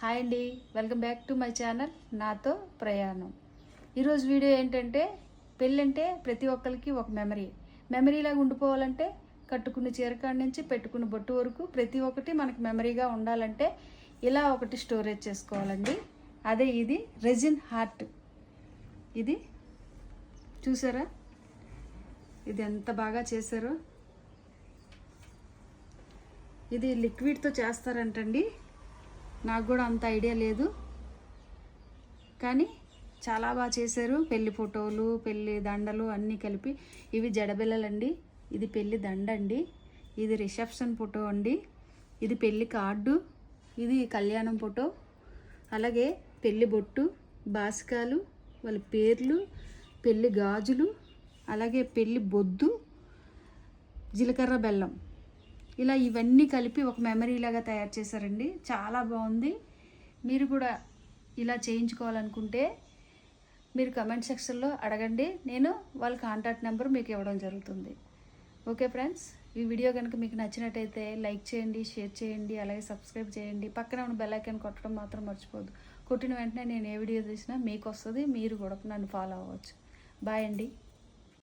Hi అండి, welcome back to my channel నాతో ప్రయాణం. ఈరోజు వీడియో ఏంటంటే, పెళ్ళంటే ప్రతి ఒక్కరికి ఒక మెమరీలాగా ఉండిపోవాలంటే కట్టుకున్న చీరకాడ నుంచి పెట్టుకున్న బొట్టు వరకు ప్రతి ఒక్కటి మనకి మెమరీగా ఉండాలంటే ఇలా ఒకటి స్టోరేజ్ చేసుకోవాలండి. అదే ఇది రెజిన్ హార్ట్. ఇది చూసారా, ఇది ఎంత బాగా చేశారో. ఇది లిక్విడ్తో చేస్తారంటండి, నాకు కూడా అంత ఐడియా లేదు, కానీ చాలా బాగా చేశారు. పెళ్లి ఫోటోలు, పెళ్లి దండలు అన్నీ కలిపి. ఇవి జడబిల్లలండి, ఇది పెళ్లి దండ అండి, ఇది రిసెప్షన్ ఫోటో అండి, ఇది పెళ్లి కార్డు, ఇది కళ్యాణం ఫోటో, అలాగే పెళ్లి బొట్టు, బాసికాలు, వాళ్ళ పేర్లు, పెళ్లి గాజులు, అలాగే పెళ్లి బొద్దు, జీలకర్ర బెల్లం, ఇలా ఇవన్నీ కలిపి ఒక మెమరీ లాగా తయారు చేశారండి. చాలా బాగుంది. మీరు కూడా ఇలా చేయించుకోవాలనుకుంటే మీరు కమెంట్ సెక్షన్లో అడగండి, నేను వాళ్ళ కాంటాక్ట్ నెంబర్ మీకు ఇవ్వడం జరుగుతుంది. ఓకే ఫ్రెండ్స్, ఈ వీడియో కనుక మీకు నచ్చినట్టయితే లైక్ చేయండి, షేర్ చేయండి, అలాగే సబ్స్క్రైబ్ చేయండి. పక్కన ఉన్న బెల్ ఐకాన్ కొట్టడం మాత్రం మర్చిపోద్దు. కొట్టిన వెంటనే నేను ఏ వీడియో తీసినా మీకు వస్తుంది, మీరు కూడా నన్ను ఫాలో అవ్వచ్చు. బాయ్ అండి.